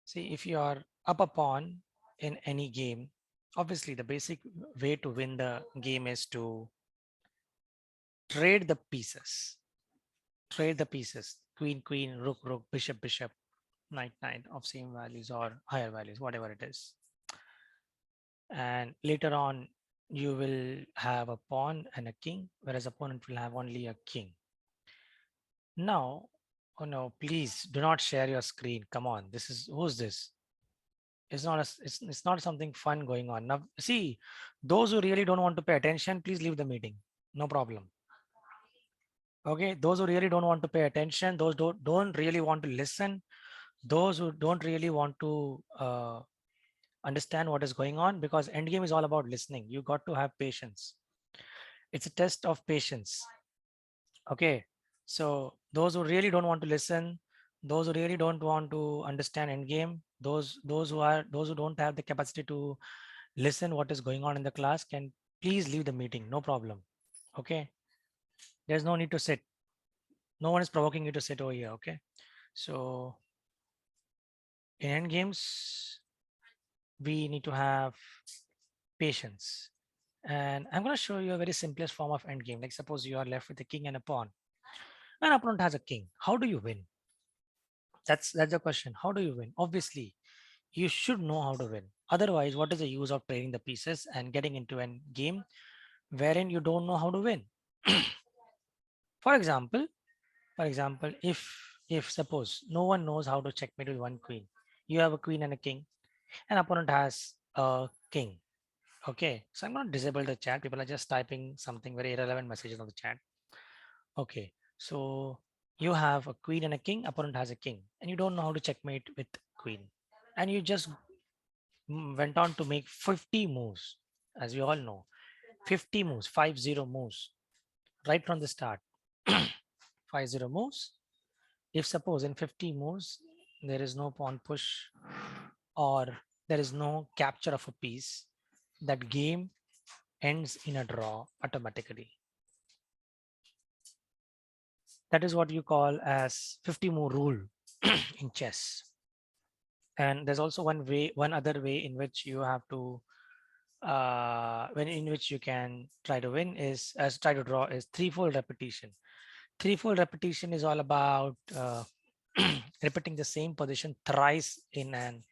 See, if you are up a pawn in any game, obviously the basic way to win the game is to trade the pieces. Trade the pieces. Queen, queen, rook, rook, bishop, bishop, knight, knight of same values or higher values, whatever it is. And later on, you will have a pawn and a king, whereas opponent will have only a king. Now, oh no, please do not share your screen. Come on, this is who's this? It's not something fun going on. Now, see, those who really don't want to pay attention, please leave the meeting. No problem. Okay, those who really don't want to pay attention, those don't really want to listen, those who don't really want to understand what is going on, because endgame is all about listening. You got to have patience. It's a test of patience. Okay, so those who really don't want to listen, those who really don't want to understand endgame, those who don't have the capacity to listen what is going on in the class, can please leave the meeting. No problem. Okay, there's no need to sit. No one is provoking you to sit over here. Okay, so in end games we need to have patience, and I'm going to show you a very simplest form of end game. Like suppose you are left with a king and a pawn. An opponent has a king. How do you win? That's the question. How do you win? Obviously, you should know how to win. Otherwise, what is the use of trading the pieces and getting into a game wherein you don't know how to win? For example, if suppose no one knows how to checkmate with one queen, you have a queen and a king, an opponent has a king. Okay, so I'm going to disable the chat. People are just typing something very irrelevant messages on the chat. Okay, so you have a queen and a king, opponent has a king, and you don't know how to checkmate with queen, and you just went on to make 50 moves, as we all know, 50 moves, 50 moves right from the start. 50 moves. If suppose in 50 moves there is no pawn push or there is no capture of a piece, that game ends in a draw automatically. That is what you call as 50 move rule in chess. And there's also one other way in which you have to when in which you can try to win is as try to draw is threefold repetition. Threefold repetition is all about repeating the same position thrice in an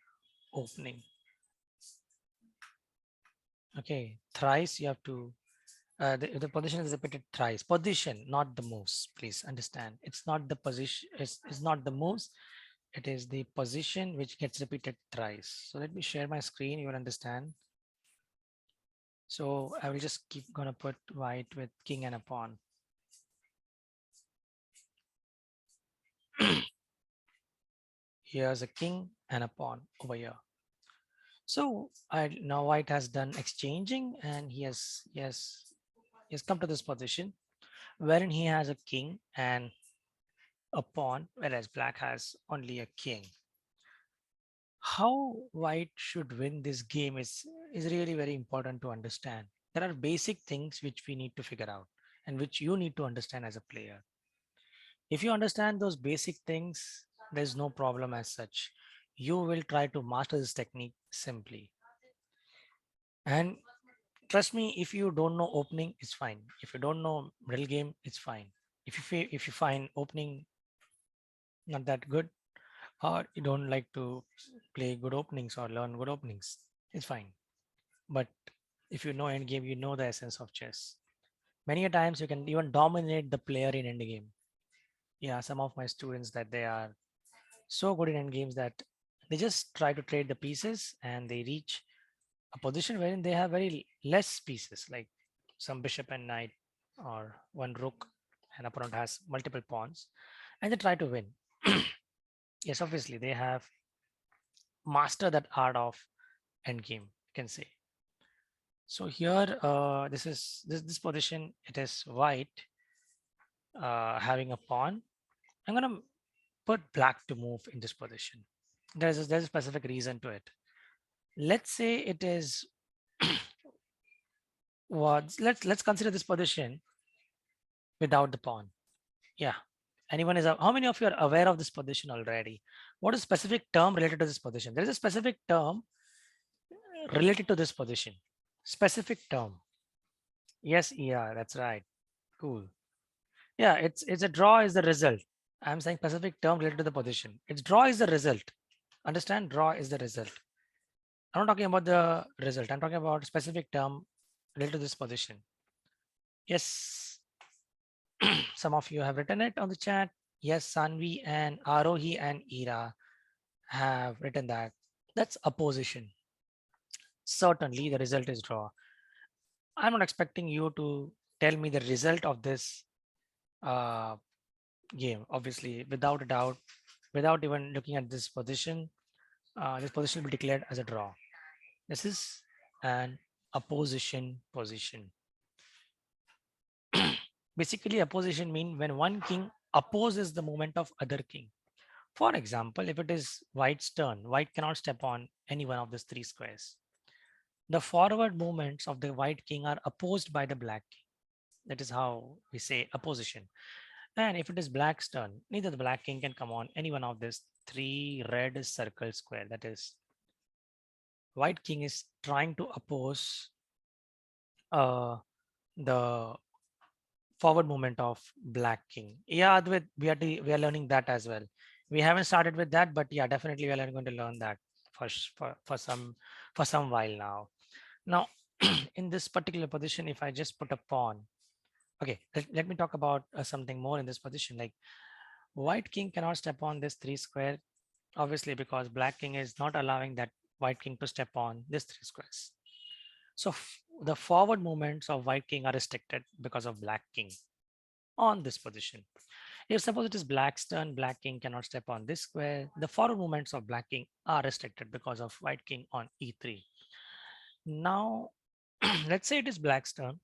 opening. Okay, thrice you have to the position is repeated thrice. Position, not the moves. Please understand. It's not the position. It's not the moves. It is the position which gets repeated thrice. So let me share my screen. You will understand. So I will just keep gonna put white with king and a pawn. Here's a king and a pawn over here. So now white has done exchanging, and he has come to this position wherein he has a king and a pawn, whereas black has only a king. How white should win this game is really very important to understand. There are basic things which we need to figure out and which you need to understand as a player. If you understand those basic things, there's no problem as such. You will try to master this technique simply. And trust me, if you don't know opening, it's fine. If you don't know middle game, it's fine. If you find opening not that good, or you don't like to play good openings or learn good openings, it's fine. But if you know endgame, you know the essence of chess. Many a times you can even dominate the player in endgame. Yeah, some of my students that they are so good in endgames that they just try to trade the pieces and they reach a position wherein they have very less pieces, like some bishop and knight or one rook, and opponent has multiple pawns, and they try to win. Yes, obviously they have mastered that art of endgame, you can say. So here, this is this position. It is white having a pawn. I'm gonna put black to move in this position. There's a specific reason to it. Let's say it is what let's consider this position without the pawn. Yeah. Anyone is how many of you are aware of this position already? What is specific term related to this position? There is a specific term related to this position. Specific term. Yes, yeah, that's right. Cool. Yeah, it's a draw is the result. I'm saying specific term related to the position. It's draw is the result. Understand? Draw is the result. I'm not talking about the result. I'm talking about specific term related to this position. Yes. Some of you have written it on the chat. Yes, Sanvi and Arohi and Ira have written that. That's opposition. Certainly the result is draw. I'm not expecting you to tell me the result of this uh, game. Obviously, without a doubt, without even looking at this position will be declared as a draw. This is an opposition position. Basically, opposition means when one king opposes the movement of other king. For example, if it is white's turn, white cannot step on any one of these three squares. The forward movements of the white king are opposed by the black king. That is how we say opposition. And if it is black's turn, neither the black king can come on any one of these three red circle square. That is, white king is trying to oppose uh, the forward movement of black king. Yeah, Advait, we are learning that as well. We haven't started with that, but yeah, definitely we are going to learn that for some while now. Now, in this particular position, if I just put a pawn, okay, let me talk about something more in this position. Like white king cannot step on this three square, obviously because black king is not allowing that white king to step on this three squares. So the forward movements of white king are restricted because of black king on this position. If suppose it is black's turn, black king cannot step on this square. The forward movements of black king are restricted because of white king on e3. Now, let's say it is black's turn.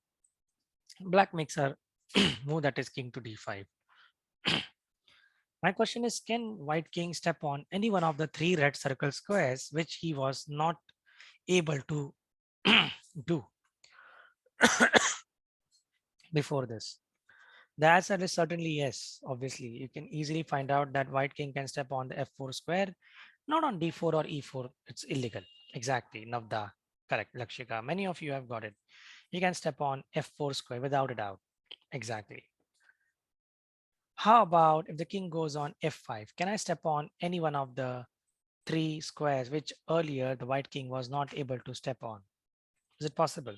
Black makes a move that is king to d5. My question is, can white king step on any one of the three red circle squares, which he was not able to do before this? The answer is certainly yes. Obviously, you can easily find out that white king can step on the f4 square, not on d4 or e4. It's illegal. Exactly. Navda. Correct. Lakshika. Many of you have got it. You can step on f4 square without a doubt. Exactly. How about if the king goes on f5? Can I step on any one of the three squares which earlier the white king was not able to step on? Is it possible?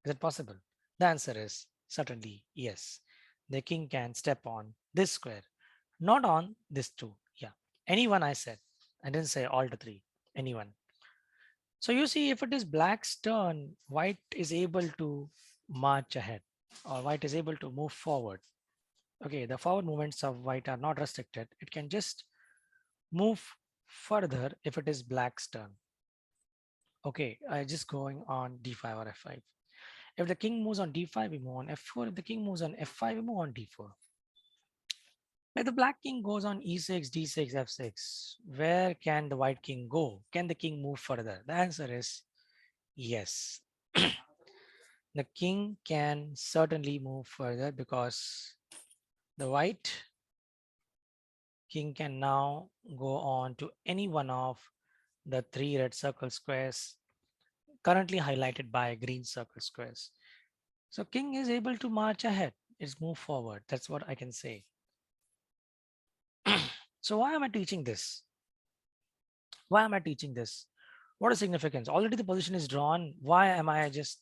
Is it possible? The answer is certainly yes. The king can step on this square, not on this two. Yeah, anyone I said. I didn't say all the three, anyone. So you see, if it is black's turn, white is able to march ahead or white is able to move forward. Okay, the forward movements of white are not restricted. It can just move further if it is black's turn. Okay, I just going on d5 or f5. If the king moves on d5, we move on f4. If the king moves on f5, we move on d4. If the black king goes on e6, d6, f6, where can the white king go? Can the king move further? The answer is yes. The king can certainly move further because the white king can now go on to any one of the three red circle squares currently highlighted by green circle squares. So king is able to march ahead. It's move forward. That's what I can say. So why am I teaching this? Why am I teaching this? What is significance? Already the position is drawn. Why am I just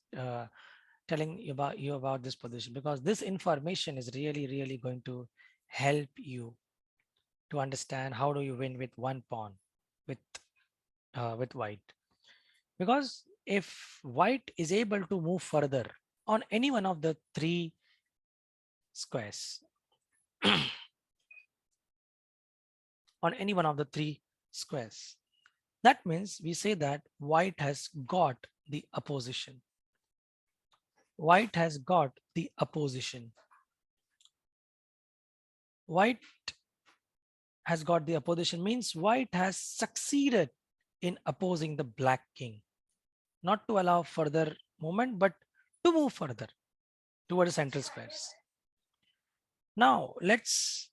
telling you about this position? Because this information is really, really going to help you to understand how do you win with one pawn with white. Because if white is able to move further on any one of the three squares, on any one of the three squares, that means we say that white has got the opposition. White has got the opposition. White has got the opposition means white has succeeded in opposing the black king, not to allow further movement, but to move further toward the central squares. Now let's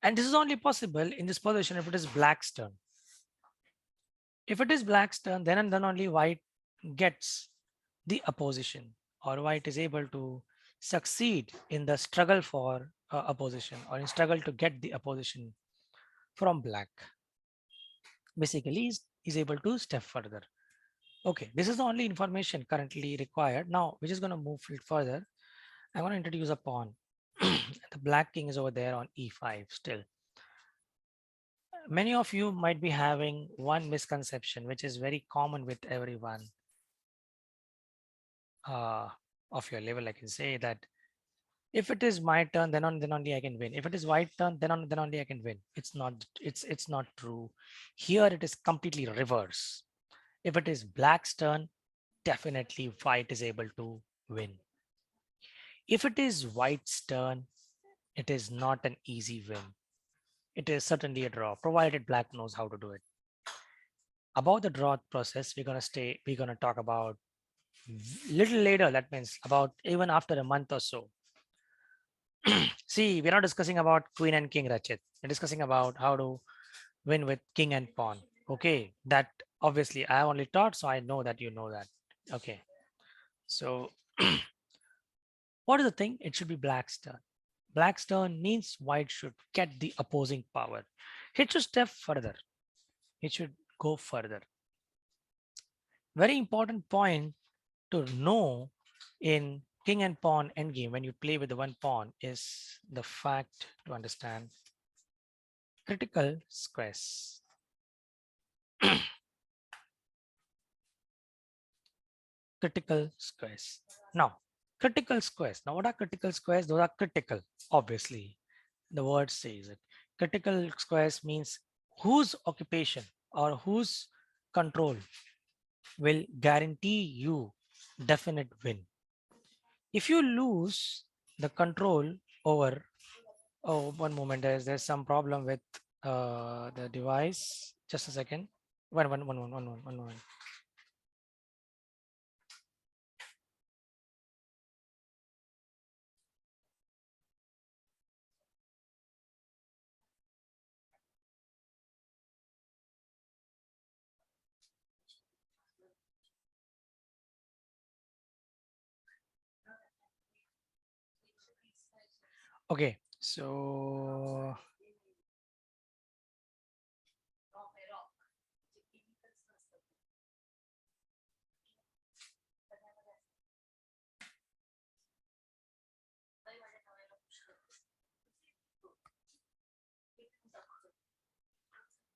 And this is only possible in this position if it is black's turn. If it is black's turn, then and then only white gets the opposition, or white is able to succeed in the struggle for opposition, or in struggle to get the opposition from black. Basically, is able to step further. Okay, this is the only information currently required. Now, we're just going to move further. I want to introduce a pawn. The black king is over there on e5 still. Many of you might be having one misconception, which is very common with everyone of your level. I can say that if it is my turn, then only I can win. If it is white turn, then only I can win. It's not true. Here it is completely reverse. If it is black's turn, definitely white is able to win. If it is white's turn, it is not an easy win. It is certainly a draw, provided black knows how to do it. About the draw process, we're gonna talk about little later. That means about even after a month or so. See, we're not discussing about queen and king, Rachit. We're discussing about how to win with king and pawn. Okay, that obviously I only taught, so I know that you know that. Okay, so what is the thing? It should be black's turn. Black's turn means white should get the opposing power. He should step further. He should go further. Very important point to know in king and pawn endgame when you play with the one pawn is the fact to understand critical squares. Critical squares. Now, critical squares. Now, what are critical squares? Those are critical, obviously. The word says it. Critical squares means whose occupation or whose control will guarantee you definite win. If you lose the control over, oh, one moment, there's some problem with the device. Just a second. One moment. Okay, so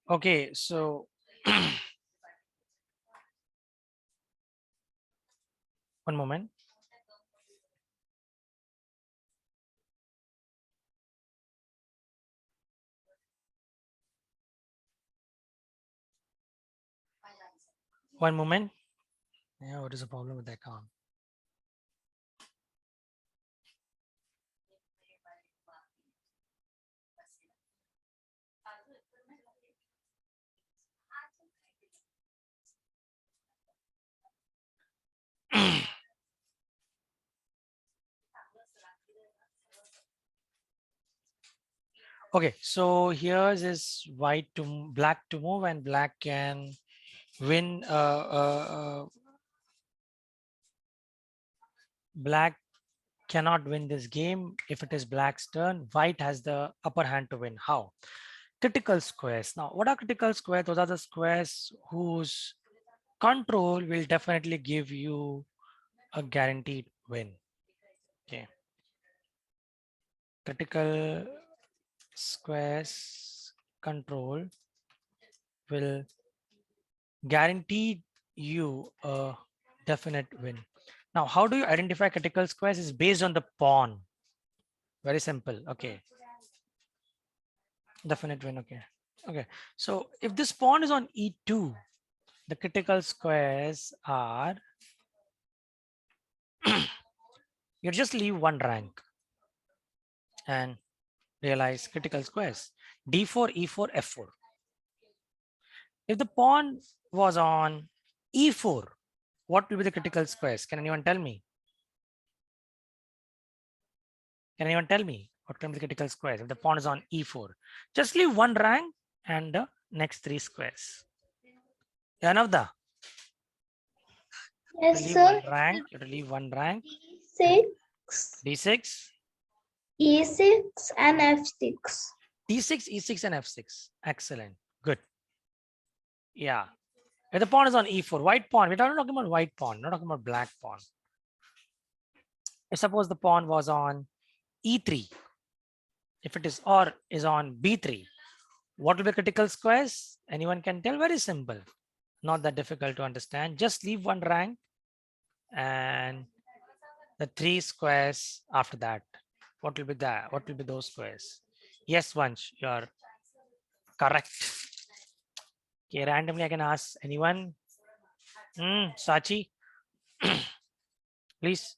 okay, so one moment. One moment. Yeah, what is the problem with the account? Okay, so here's is white to black to move, and black can win. Black cannot win this game if it is black's turn. White has the upper hand to win. How? Critical squares. Now, what are critical squares? Those are the squares whose control will definitely give you a guaranteed win. Okay. Critical squares control will guarantee you a definite win. Now, how do you identify critical squares? Is based on the pawn. Very simple. Okay. Definite win. Okay. Okay. So if this pawn is on e2, the critical squares are you just leave one rank and realize critical squares. d4, e4, f4. If the pawn was on e4, what will be the critical squares? Can anyone tell me? Can anyone tell me? What can be the critical squares? If the pawn is on e4, just leave one rank and the next 3 squares. Yeah, Navda. Yes, Leave sir. one rank. You leave one rank. D6, D6, E6, and F6. D6, E6, and F6. Excellent. Good. Yeah. If the pawn is on e4, white pawn, we're not talking about white pawn, not talking about black pawn. If suppose the pawn was on e3, if it is or is on b3, what will be critical squares? Anyone can tell? Very simple. Not that difficult to understand. Just leave one rank and the 3 squares after that. What will be that? What will be those squares? Yes, Vansh, you're correct. Okay, randomly I can ask anyone. Sachi, please.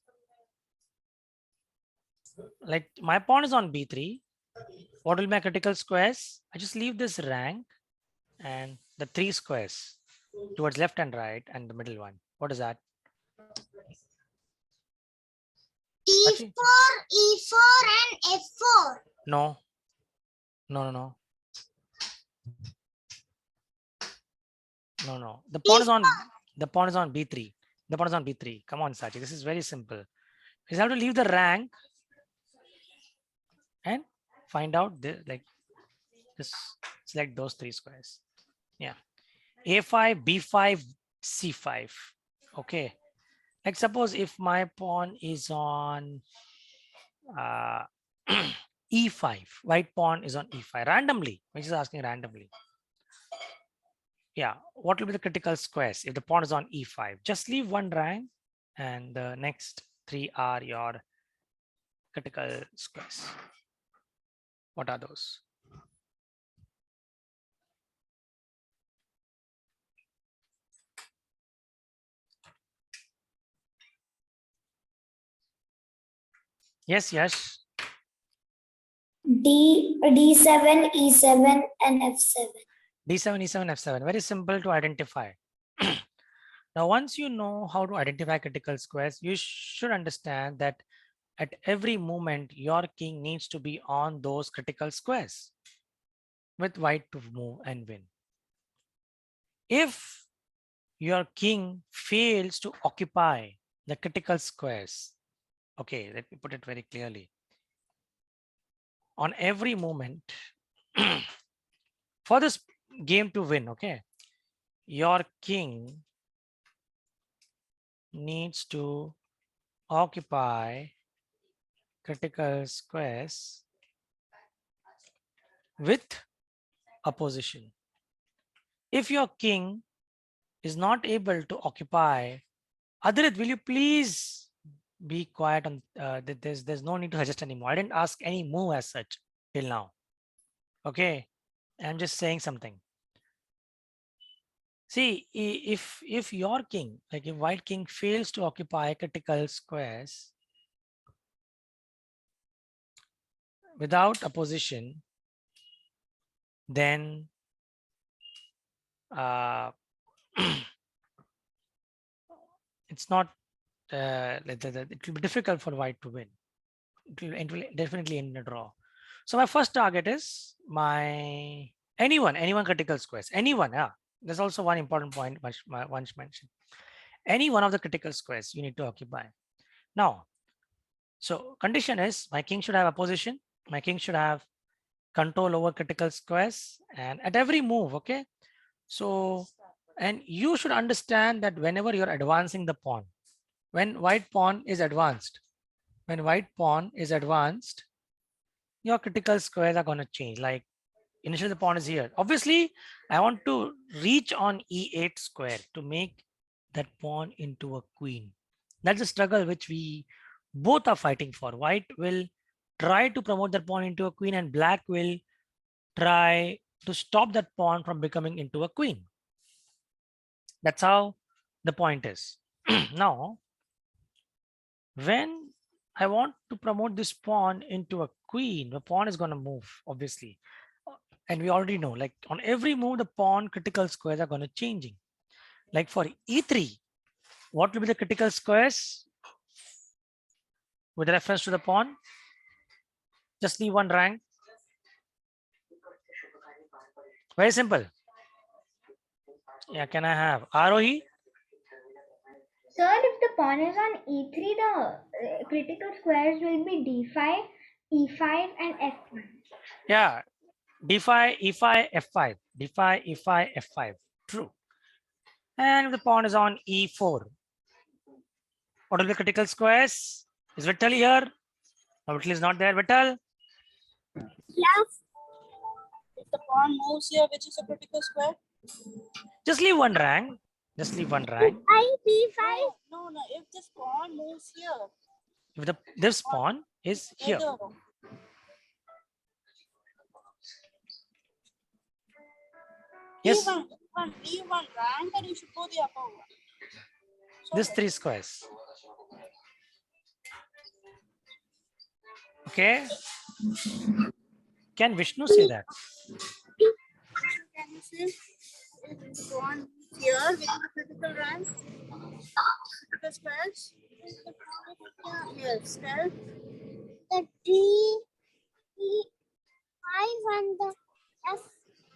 Like my pawn is on b3. What will be my critical squares? I just leave this rank and the 3 squares towards left and right and the middle one. What is that? E4, E4 and F4. No. No. No. The pawn is on b3. The pawn is on b3. Come on, Sachi. This is very simple. You have to leave the rank and find out the like just select those 3 squares. Yeah. A5, B5, C5. Okay. Like suppose if my pawn is on E5, white pawn is on E5 randomly. Which is asking randomly. Yeah, what will be the critical squares if the pawn is on E5? Just leave one rank and the next 3 are your critical squares. What are those? Yes. D7, E7 and F7. D7, E7, F7. Very simple to identify. Now, once you know how to identify critical squares, you should understand that at every moment, your king needs to be on those critical squares with white to move and win. If your king fails to occupy the critical squares, okay, let me put it very clearly. On every moment, for this game to win, okay, your king needs to occupy critical squares with opposition. If your king is not able to occupy, Adrit, will you please be quiet on there's no need to suggest anymore. I didn't ask any move as such till now. Okay, I'm just saying something. See, if your king, like if white king fails to occupy critical squares without opposition, then it's not it will be difficult for white to win. It will definitely end in a draw. So my first target is my anyone critical squares. Anyone, yeah. There's also one important point once mentioned. Any one of the critical squares you need to occupy. Now, so condition is my king should have opposition. My king should have control over critical squares and at every move, okay? So, and you should understand that whenever you're advancing the pawn, when white pawn is advanced, your critical squares are going to change. Like initially the pawn is here. Obviously, I want to reach on e8 square to make that pawn into a queen. That's a struggle which we both are fighting for. White will try to promote that pawn into a queen and black will try to stop that pawn from becoming into a queen. That's how the point is. Now, when I want to promote this pawn into a queen, the pawn is going to move, obviously. And we already know, like on every move, the pawn critical squares are going to changing. Like for e3, what will be the critical squares with reference to the pawn? Just leave one rank. Very simple. Yeah, can I have Arohi? Sir, if the pawn is on e3, the critical squares will be d5, e5, and f1. Yeah, d5, e5, f5, d5, e5, f5. True. And if the pawn is on e4, what will be critical squares? Is Vittal here? No, Vittal is not there. Vittal? Yes. If the pawn moves here, which is a critical square? Just leave one rank. Just leave one rank. d5. No, if this pawn moves here, If this pawn is here. whether Yes, leave one rank and you should go the upper one. So this 3 squares. Okay. Can Vishnu say that? can you see if the pawn moves here with the critical rank? Critical squares? Yes, tell. The d5 and the f.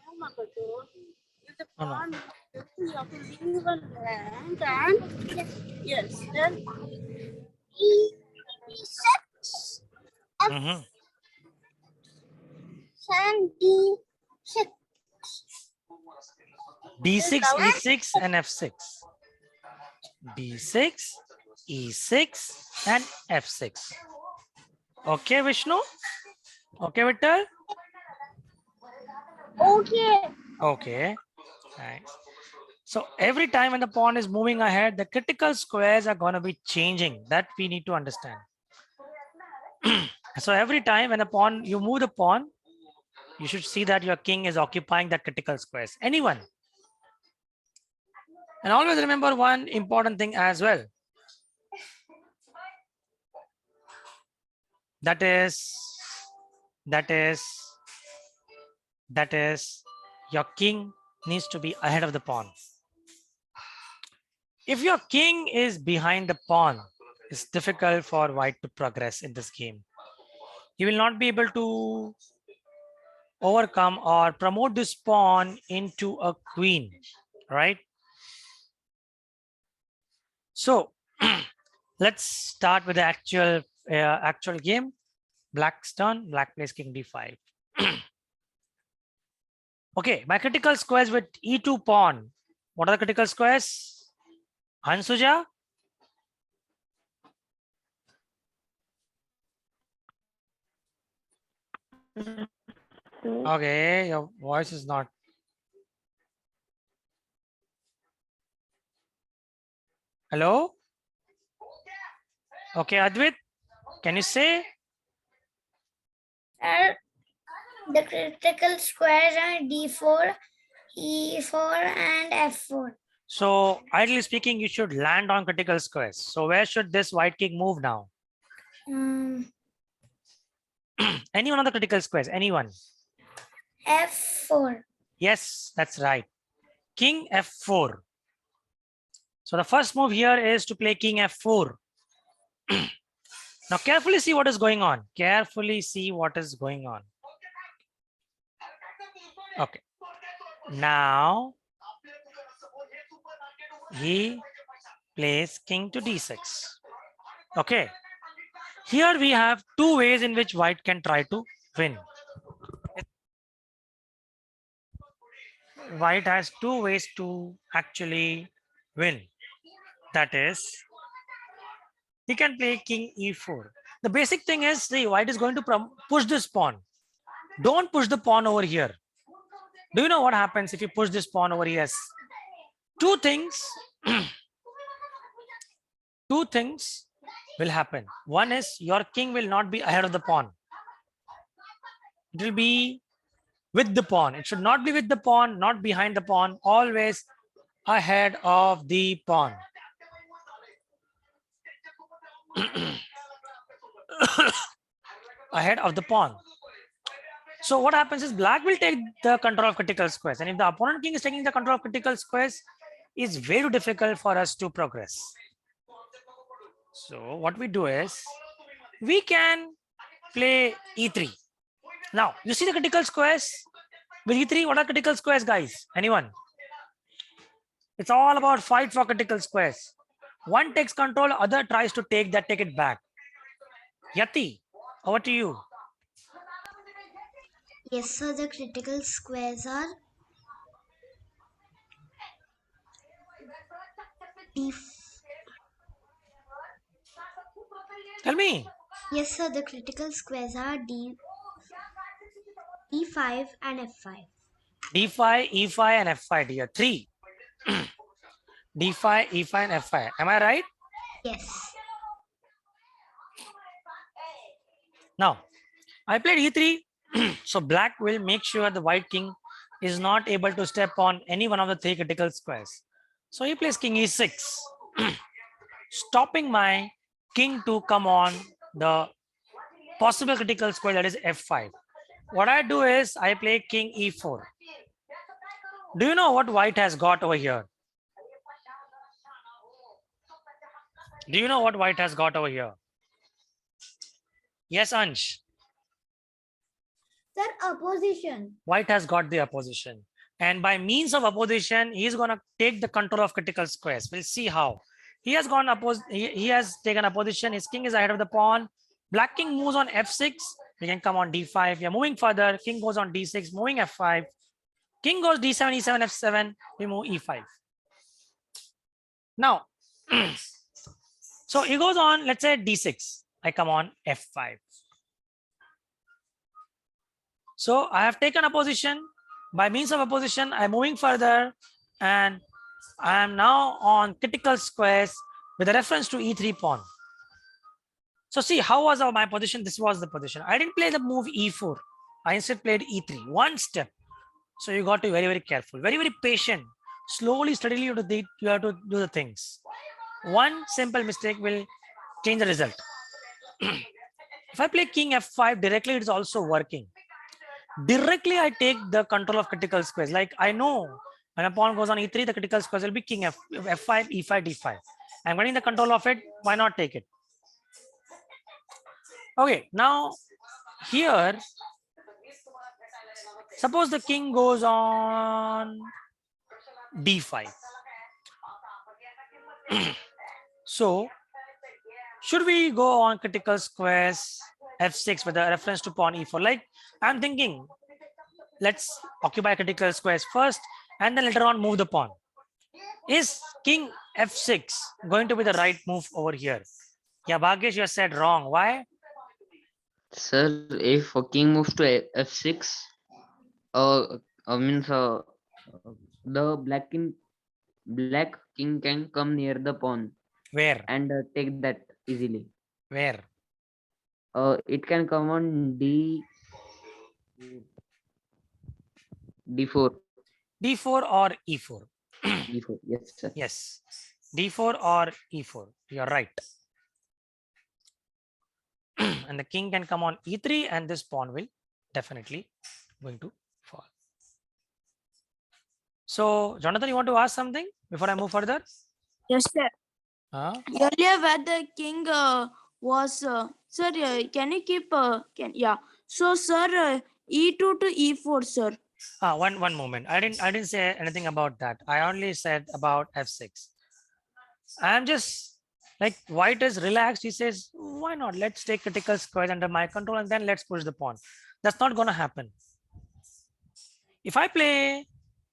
Oh my God. If the Oh, no. pawn moves here, you have to leave one rank and yes, then e6 Mhm. and d6. B6, E6, and F6. B6, E6, and F6. Okay, Vishnu? Okay, Vittal? Okay. Okay. Nice. So every time when the pawn is moving ahead, the critical squares are going to be changing. That we need to understand. So every time when you move the pawn, you should see that your king is occupying that critical squares. Anyone? And always remember one important thing as well. That is your king needs to be ahead of the pawn. If your king is behind the pawn, it's difficult for white to progress in this game. You will not be able to overcome or promote this pawn into a queen, right? So let's start with the actual game. Black's turn. Black plays king d5. Okay, my critical squares with e2 pawn. What are the critical squares? Hansuja? Okay, your voice is not. Hello? Okay, Advait, can you say? The critical squares are d4, e4, and f4. So ideally speaking, you should land on critical squares. So where should this white king move now? Any one of the critical squares, anyone? f4. Yes, that's right. King f4. So the first move here is to play king f4. Now carefully see what is going on. Carefully see what is going on. Okay. Now he plays king to d6. Okay. Here we have two ways in which white can try to win. White has two ways to actually win. That is, he can play king e4. The basic thing is, see, white is going to push this pawn. Don't push the pawn over here. Do you know what happens if you push this pawn over here? Two things. Two things will happen. One is your king will not be ahead of the pawn. It will be with the pawn. It should not be with the pawn, not behind the pawn, always ahead of the pawn. Ahead of the pawn. So what happens is black will take the control of critical squares. And if the opponent king is taking the control of critical squares, it's very difficult for us to progress. So what we do is we can play e3. Now, you see the critical squares with e3. What are critical squares, guys? Anyone? It's all about fight for critical squares. One takes control, other tries to take it back. Yati, over to you. Yes, sir. The critical squares are D. Tell me. Yes, sir. The critical squares are D5 and F5. D5, E5, and F5, dear. 3. D5, E5, and F5. Am I right? Yes. Now, I played E3. So black will make sure the white king is not able to step on any one of the 3 critical squares. So he plays king E6, stopping my king to come on the possible critical square, that is F5. What I do is I play king E4. Do you know what white has got over here? Do you know what white has got over here? Yes, Ansh. Sir, opposition. White has got the opposition. And by means of opposition, he is going to take the control of critical squares. We'll see how. He has gone he has taken a position. His king is ahead of the pawn. Black king moves on F6. We can come on D5. We are moving further. King goes on D6, moving F5. King goes D7, E7, F7. We move E5. Now, so he goes on, let's say D6. I come on F5. So I have taken a position. By means of a position, I'm moving further, and I am now on critical squares with a reference to E3 pawn. So see, how was my position? This was the position. I didn't play the move E4. I instead played E3, one step. So you got to be very, very careful, very, very patient. Slowly, steadily, you have to do the things. One simple mistake will change the result. If I play king F5 directly, it's also working. Directly, I take the control of critical squares. Like I know when a pawn goes on E3, the critical squares will be king F5, E5, D5. I'm getting the control of it. Why not take it? Okay, now here, suppose the king goes on D5. So, should we go on critical squares F6 with a reference to pawn E4? Like I'm thinking, let's occupy critical squares first and then later on move the pawn. Is king F6 going to be the right move over here? Yeah, Bhagesh, you said wrong. Why? Sir, if a king moves to f6, means the black king can come near the pawn Where? and take that easily. Where? It can come on d4. D4 or E4? d4. Yes, sir. Yes. D4 or E4. You're right. And the king can come on E3 and this pawn will definitely going to fall. So, Jonathan, you want to ask something before I move further? Yes, sir. Huh? Earlier, where the king was, sir, can you keep, So, sir, E2 to E4, sir. One moment. I didn't say anything about that. I only said about F6. I'm just like white is relaxed. He says, why not? Let's take critical squares under my control and then let's push the pawn. That's not going to happen. If I play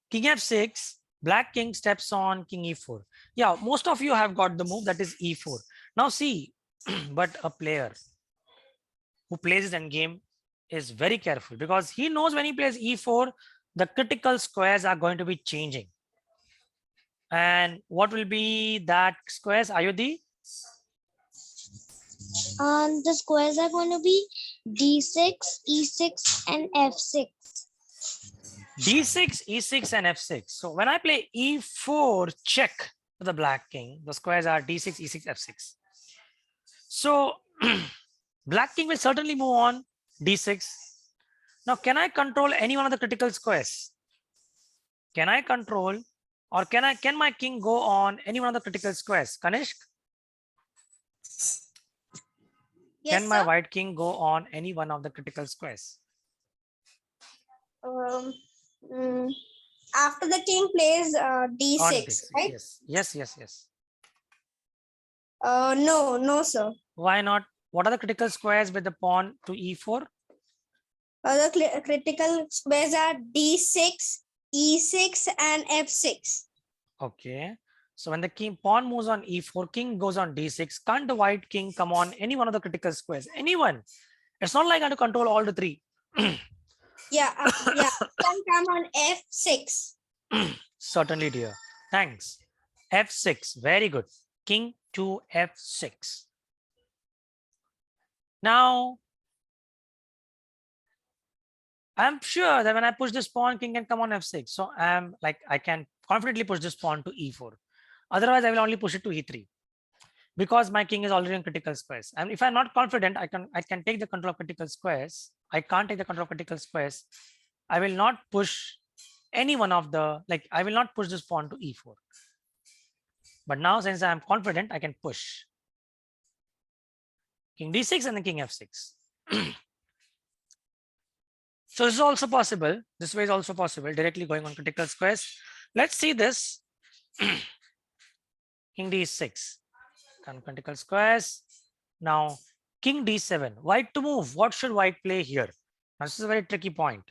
king F6, black king steps on king E4. Yeah, most of you have got the move that is E4. Now see, but a player who plays an endgame is very careful because he knows when he plays E4, the critical squares are going to be changing. And what will be that squares, Ayodhi? The squares are going to be D6, E6, and F6. D6, E6, and F6. So when I play E4 check to the black king, the squares are D6, E6, F6. So black king will certainly move on D6. Now, can I control any one of the critical squares? Can I control or can my king go on any one of the critical squares? Kanishk? Can Yes, my sir. white king go on any one of the critical squares? Um, mm, After the king plays On d6, d6. right? Yes. No, no, sir. Why not? What are the critical squares with the pawn to e4? The critical squares are d6, e6, and f6. Okay. So when the king pawn moves on e4, king goes on d6. Can't the white king come on any one of the critical squares? Anyone. It's not like I have to control all the three. Yeah, yeah. Can come on f6. Certainly, dear. Thanks. f6. Very good. King to f6. Now, I'm sure that when I push this pawn, king can come on f6. So I'm like, I can confidently push this pawn to e4. Otherwise, I will only push it to e3 because my king is already in critical squares. And if I'm not confident, I can take the control of critical squares. I can't take the control of critical squares. I will not push any one of the, like, I will not push this pawn to e4. But now, since I'm confident, I can push king d6 and then king f6. So this is also possible. This way is also possible, directly going on critical squares. Let's see this. King d6, critical squares. Now, king d7, white to move. What should white play here? Now, this is a very tricky point.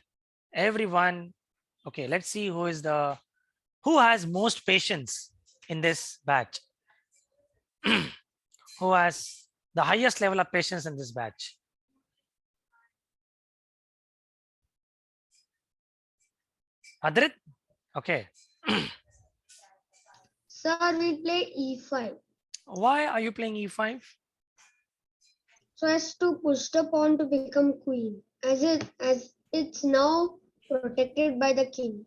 Everyone, okay, let's see who has most patience in this batch. Who has the highest level of patience in this batch? Adrit? Okay. Sir, we play e5. Why are you playing e5? So as to push the pawn to become queen, as it's now protected by the king.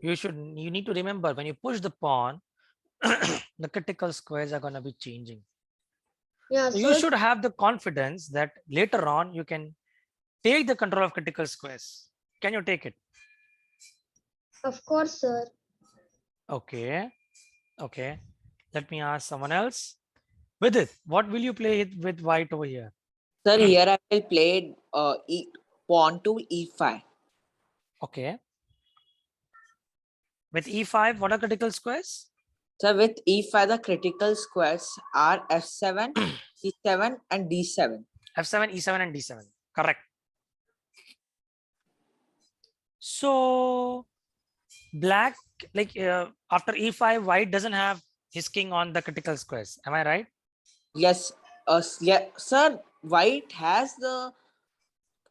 You need to remember when you push the pawn, the critical squares are going to be changing. Yeah, So you should have the confidence that later on you can take the control of critical squares. Can you take it? of course, sir. Okay. Okay. Let me ask someone else. With it, what will you play it with white over here? Sir, here I will play pawn to e5. Okay. With e5, what are critical squares? So with e5, the critical squares are f7, e7, and d7. F7, E7, and D7. Correct. So black, like after e5, white doesn't have his king on the critical squares. Am I right? Yes, yeah, sir. White has the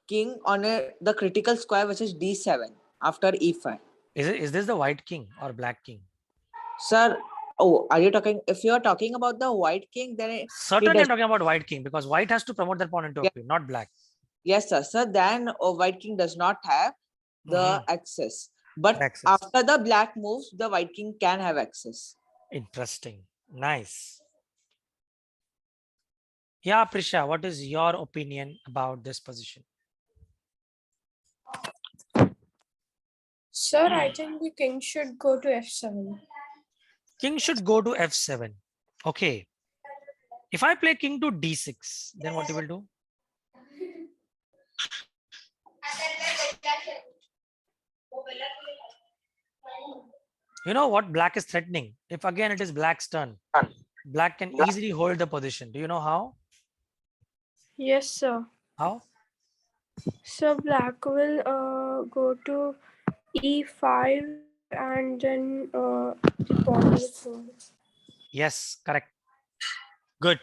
king on the critical square, which is d7 after e5. Is this the white king or black king? Sir, oh, are you talking? If you are talking about the white king, then Certainly, I'm talking about white king because white has to promote that pawn into a queen, not black. yes, sir. So then white king does not have the access. But Access. after the black moves, the white king can have access. Interesting. Nice. Yeah, Prisha, what is your opinion about this position? Sir, I think the king should go to f7. King should go to f7. Okay. If I play king to d6, then what you will do? You know what black is threatening? If again it is black's turn, black can easily hold the position. Do you know how? Yes, sir. How? So black will go to e5 and then the pawn will fall. Yes, correct. Good.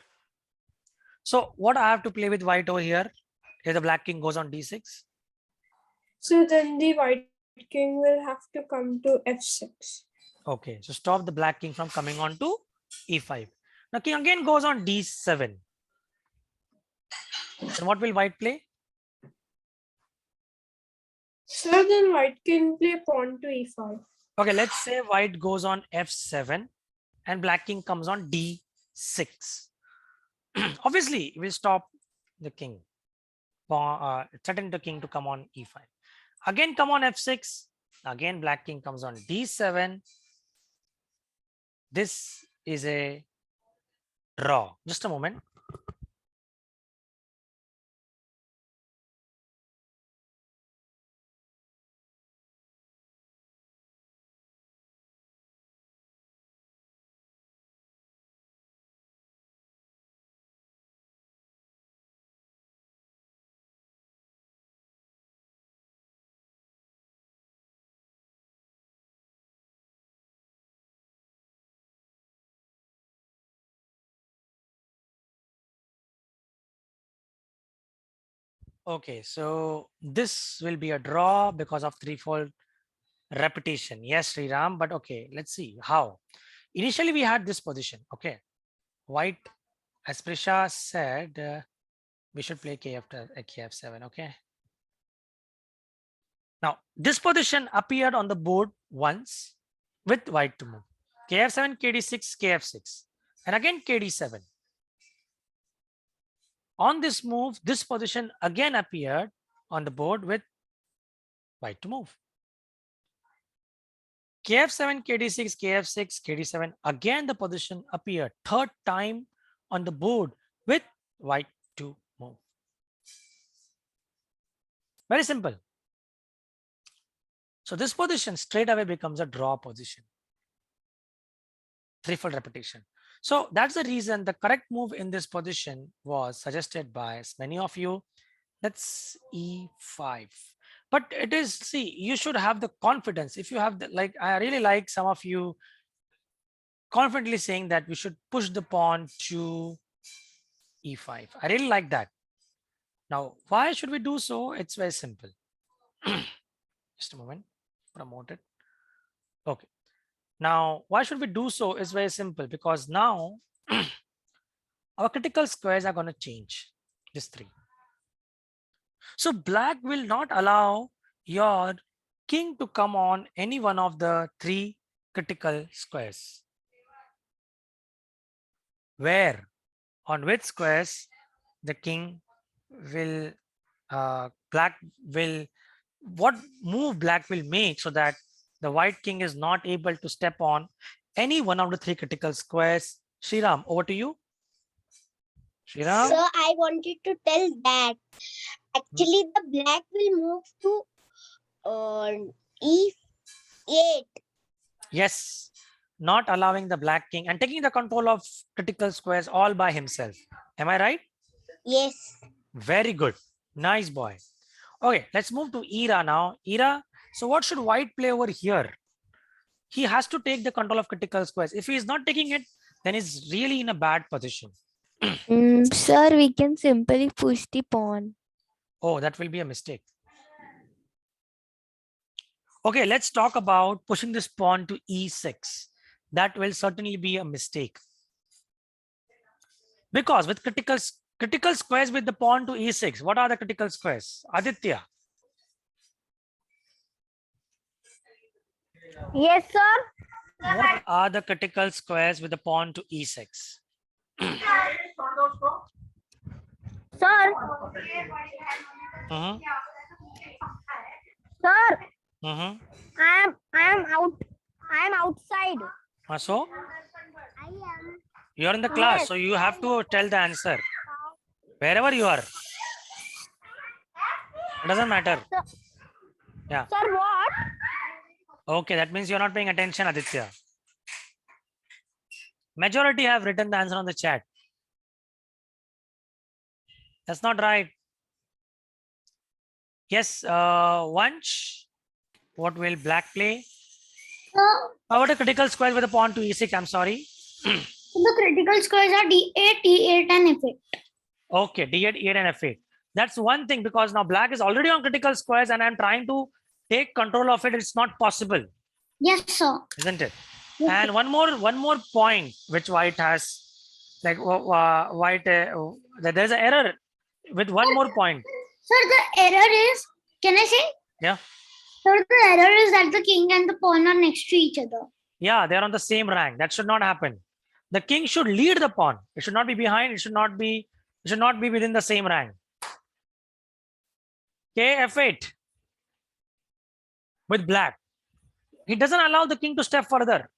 So what I have to play with white over here? If the black king goes on d6. So then the white king will have to come to f6. Okay, so stop the black king from coming on to e5. Now king again goes on d7. Then what will white play? So then white can play pawn to e5. Okay, let's say white goes on f7 and black king comes on d6. Obviously, we'll stop the king. Threaten the king to come on e5. Again, come on f6. Again, black king comes on d7. This is a draw. Just a moment. Okay, so this will be a draw because of threefold repetition. Yes, Sriram, but okay, let's see how. Initially, we had this position. Okay, white, as Prisha said, we should play KF7. Okay. Now, this position appeared on the board once with white to move. KF7, KD6, KF6, and again KD7. On this move, this position again appeared on the board with white to move. KF7, KD6, KF6, KD7. Again, the position appeared third time on the board with white to move. Very simple. So this position straight away becomes a draw position. Threefold repetition. So that's the reason the correct move in this position was suggested by many of you. That's E5. But it is, see, you should have the confidence. If you have the, like, I really like some of you confidently saying that we should push the pawn to E5. I really like that. Now, why should we do so? It's very simple. Just a moment. Promote it. Okay. Now, why should we do so? It's very simple because now our critical squares are going to change. These three. So black will not allow your king to come on any one of the three critical squares. Where, on which squares the king will, black will, what move black will make so that the white king is not able to step on any one of the three critical squares. Shriram, over to you. Shriram. So I wanted to tell that actually the black will move to E8. Yes, not allowing the black king and taking the control of critical squares all by himself. Am I right? Yes. Very good. Nice boy. Okay, let's move to Ira now. Ira, so what should white play over here? He has to take the control of critical squares. If he is not taking it, then he's really in a bad position. Sir, we can simply push the pawn. Oh, that will be a mistake. Okay, let's talk about pushing this pawn to E6. That will certainly be a mistake. Because with critical squares with the pawn to E6, what are the critical squares? Aditya. Yes, sir. What are the critical squares with the pawn to E6? Sir. Mm-hmm. Sir. Mm-hmm. I am outside. So I am. you are in the class, Yes. so you have to tell the answer. Wherever you are. It doesn't matter. Yeah. Sir, what? Okay, that means you're not paying attention, Aditya. Majority have written the answer on the chat. That's not right. Yes, Vansh, what will black play? What are critical squares with a pawn to E6? I'm sorry. The critical squares are D8, E8, and F8. Okay, D8, E8, and F8. That's one thing because now black is already on critical squares and I'm trying to take control of it. It's not possible. Yes, sir. Isn't it? And one more point which white has, like white, there's an error with one more point. Sir, the error is, can I say? Yeah. Sir, the error is that the king and the pawn are next to each other. Yeah, they're on the same rank. That should not happen. The king should lead the pawn. It should not be behind. It should not be within the same rank. Okay, F8 with black. He doesn't allow the king to step further.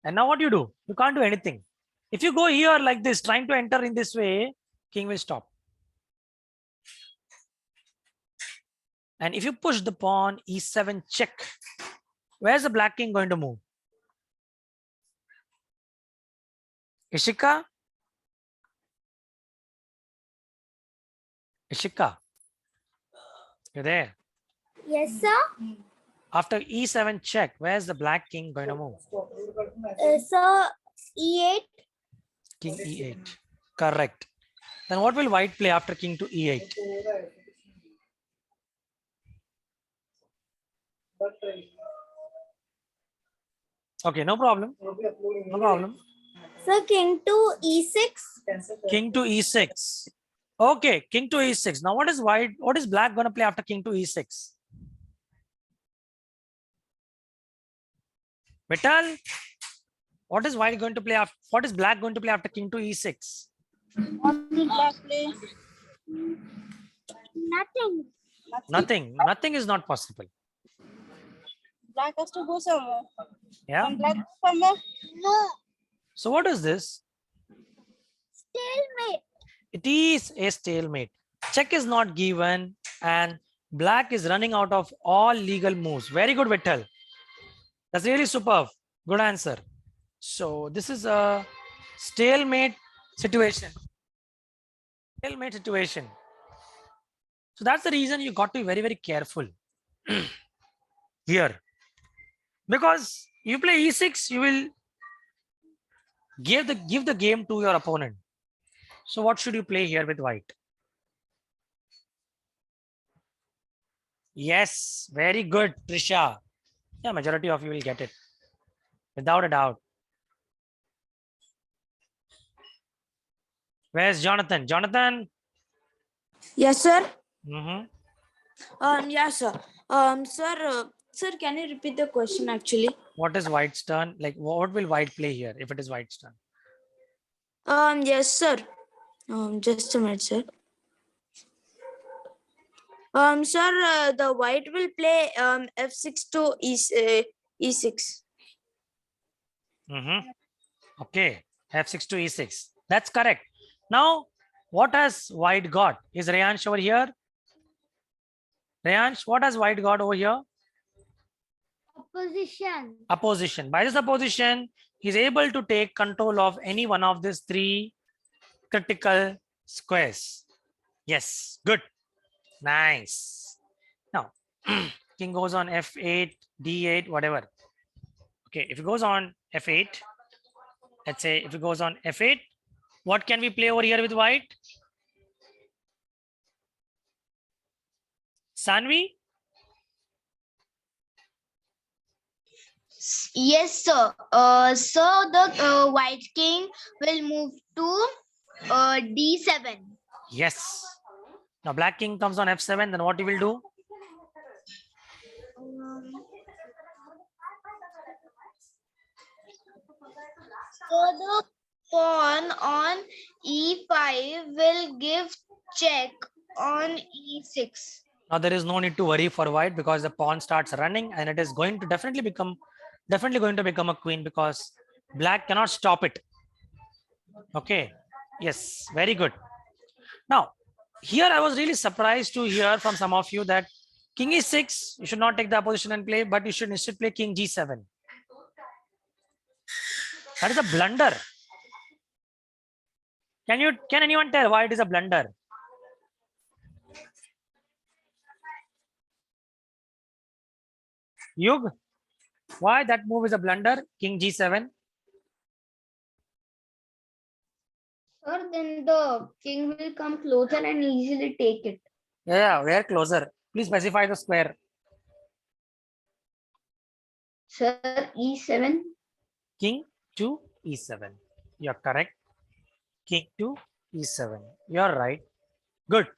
And now what you do? You can't do anything. If you go here like this, trying to enter in this way, king will stop. And if you push the pawn, E7 check, where's the black king going to move? Ishika? Ishika? You're there? Yes, sir. After E7 check, where's the black king going to move? Sir, E8. King E8. Correct. Then what will white play after king to e8? Okay, no problem. No problem. So king to e6. King to e6. Okay, king to e6. Now what is white? What is black going to play after king to e6? Vital, what is white going to play after? What is black going to play after king to e6? What will black play? Nothing. Nothing. Nothing is not possible. Black has to go somewhere. Yeah. Can black go somewhere? No. So what is this? Stalemate. It is a stalemate. Check is not given and black is running out of all legal moves. Very good, Vittal. That's really superb. Good answer. So this is a stalemate situation. Stalemate situation. So that's the reason you got to be very, very careful here. Because you play e6, you will give the game to your opponent. So what should you play here with white? Yes, very good, Trisha. Yeah, majority of you will get it. Without a doubt. Where's Jonathan? Jonathan? Yes, sir. Mm-hmm. Yes, sir. Sir, can you repeat the question actually? What is white's turn? Like, what will white play here if it is white's turn? Yes, sir. Just a minute, sir. Sir, the white will play f6 to e6. Mm-hmm. Okay, f6 to e6. That's correct. Now, what has white got? Is Rayansh over here? Rayansh, what has white got over here? Opposition. Opposition. By this opposition, he's able to take control of any one of these three critical squares. Yes, good. Nice. Now, king goes on f8, d8, whatever. Okay, if it goes on f8, let's say if it goes on f8, what can we play over here with white? Sanvi? Yes, sir. So the white king will move to d7. Yes. Now black king comes on f7, then what he will do? So the pawn on e5 will give check on e6. Now there is no need to worry for white because the pawn starts running and it is going to definitely going to become a queen because black cannot stop it. Okay. Yes, very good. Now, here I was really surprised to hear from some of you that king e6, you should not take the opposition and play, but you should instead play king g7. That is a blunder. Can anyone tell why it is a blunder? Yug, why that move is a blunder? King g7. Sir, then the king will come closer and easily take it. Yeah, where closer? Please specify the square. Sir, e7. King to e7. You're correct. King to e7. You're right. Good.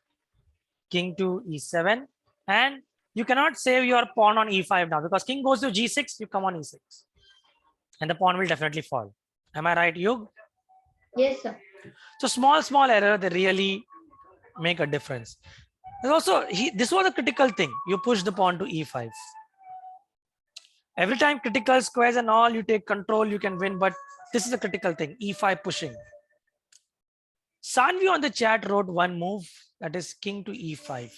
King to e7. And you cannot save your pawn on e5 now because king goes to g6, you come on e6. And the pawn will definitely fall. Am I right, Yug? Yes, sir. So small error, they really make a difference. And also, this was a critical thing. You push the pawn to e5. Every time critical squares and all, you take control, you can win. But this is a critical thing, e5 pushing. Sanvi on the chat wrote one move, that is king to e5.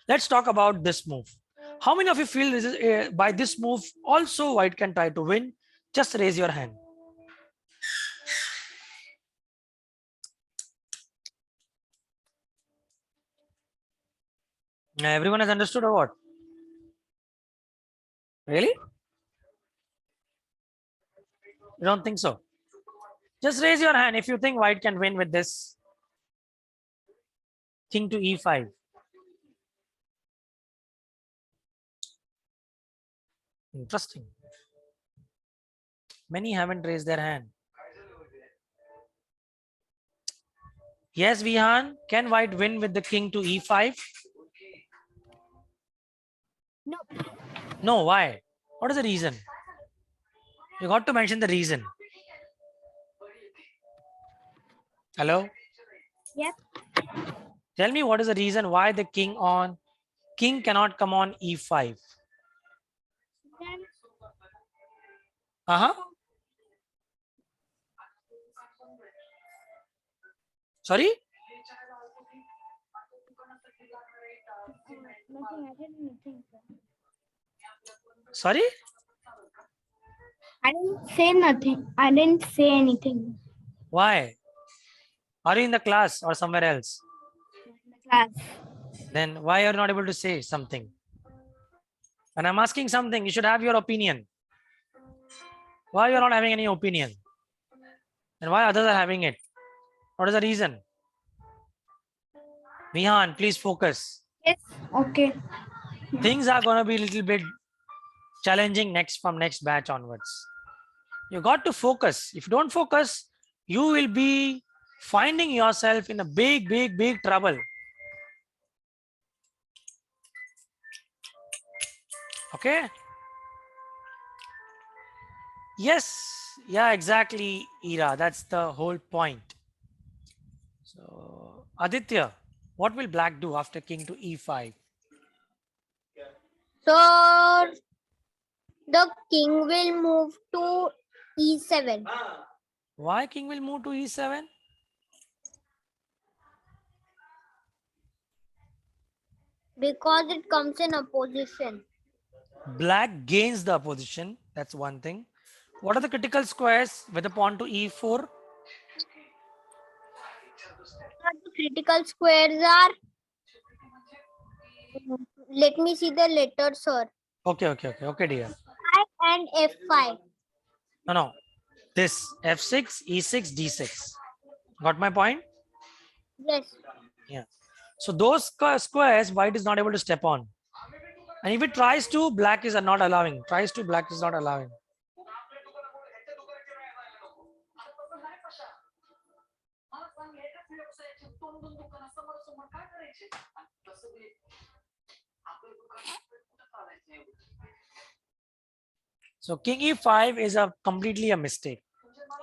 Let's talk about this move. How many of you feel this is, by this move also white can try to win? Just raise your hand. Everyone has understood or what? Really? You don't think so? Just raise your hand if you think white can win with this. king to e5. Interesting. Many haven't raised their hand. Yes, Vihan, can white win with the king to e5? No. No, why? What is the reason? You got to mention the reason. Hello? Yes. Tell me what is the reason why the king cannot come on e5. Then Uh-huh. Sorry? nothing. I didn't think. Sorry? I didn't say nothing. I didn't say anything. Why? Are you in the class or somewhere else? In the class. Then why are you not able to say something? When I'm asking something, you should have your opinion. Why you're not having any opinion? And why others are having it? What is the reason? Vihan, please focus. Yes. Okay. Things are going to be a little bit challenging from next batch onwards. You got to focus. If you don't focus, you will be finding yourself in a big trouble. Okay. Yes. Yeah, exactly, Ira. That's the whole point. So, Aditya, what will black do after king to e5? So the king will move to e7 Why king will move to e7? because it comes in opposition. Black gains the opposition. That's one thing. What are the critical squares with the pawn to e4? The critical squares are. Let me see the letters, sir. Okay, dear. F and F5. No. This f6, e6, d6. Got my point? Yes. Yeah. So those squares, white is not able to step on. And if it tries to, black is not allowing. Tries to, black is not allowing. So king e5 is completely a mistake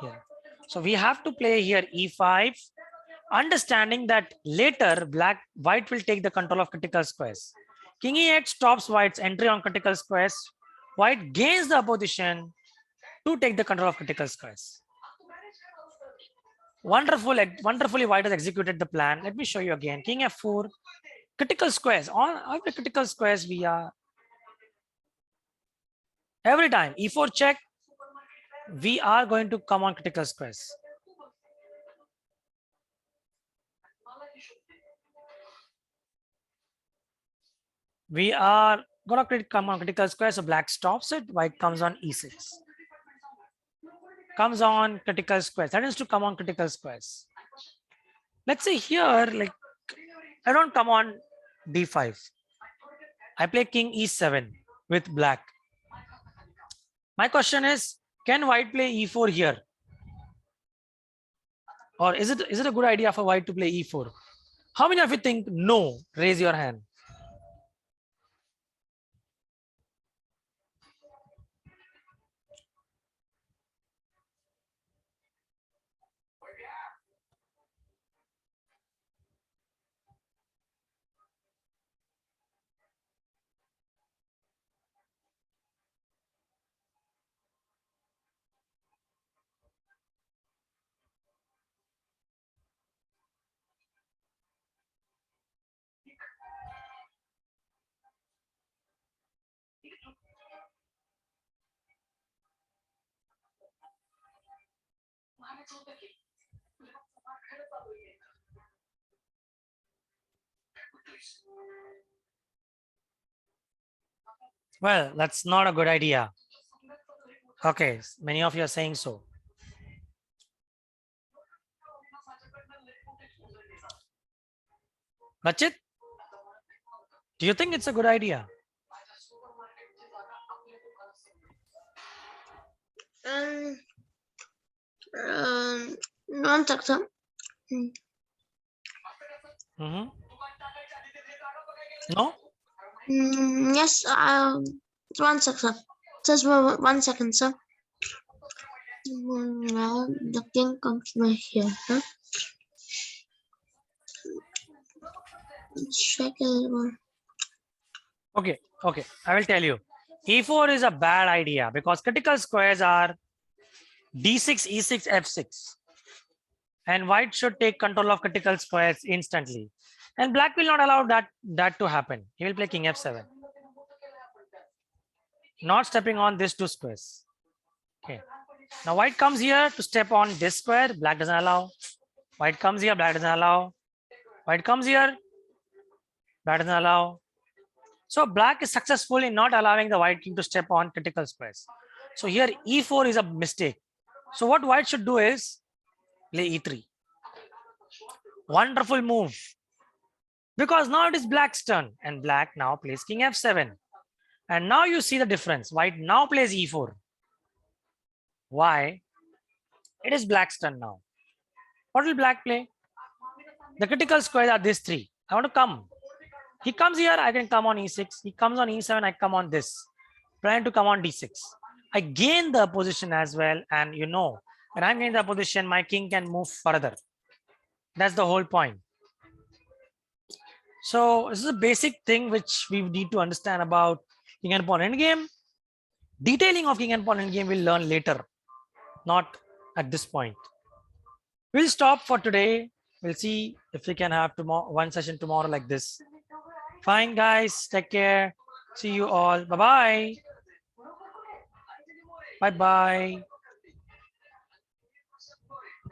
here. So we have to play here e5, understanding that later white will take the control of critical squares. King e8 stops white's entry on critical squares. White gains the opposition to take the control of critical squares. Wonderfully white has executed the plan. Let me show you again. King f4, critical squares. On the critical squares, we are every time e4 check, we are going to come on critical squares. We are going to come on critical square, so black stops it, white comes on e6. Comes on critical squares. That is to come on critical squares. Let's say here, like, I don't come on d5. I play king e7 with black. My question is, can white play e4 here? Or is it a good idea for white to play e4? How many of you think no? Raise your hand. Well, that's not a good idea. Okay, many of you are saying so. Rachit, do you think it's a good idea? One second, sir. Mhm. No? Yes, 1 second, sir. Just 1 second, sir. Now the king comes here. Huh? Check it. Okay, okay. I will tell you. E4 is a bad idea because critical squares are D6, E6, F6. And white should take control of critical squares instantly. And black will not allow that to happen. He will play king F7. Not stepping on these two squares. Okay. Now white comes here to step on this square. Black doesn't allow. White comes here. Black doesn't allow. White comes here. Black doesn't allow. So black is successful in not allowing the white king to step on critical squares. So here E4 is a mistake. So what white should do is play E3. Wonderful move. Because now it is black's turn and black now plays king F7. And now you see the difference. White now plays E4. Why? It is black's turn now. What will black play? The critical squares are these three. I want to come. He comes here, I can come on E6. He comes on E7, I come on this. Trying to come on D6. I gain the position as well. And you know, when I'm in the position, my king can move further. That's the whole point. So this is a basic thing which we need to understand about king and pawn endgame. Detailing of king and pawn endgame we'll learn later, not at this point. We'll stop for today. We'll see if we can have tomorrow one session tomorrow like this. Fine, guys. Take care. See you all. Bye-bye. Bye-bye.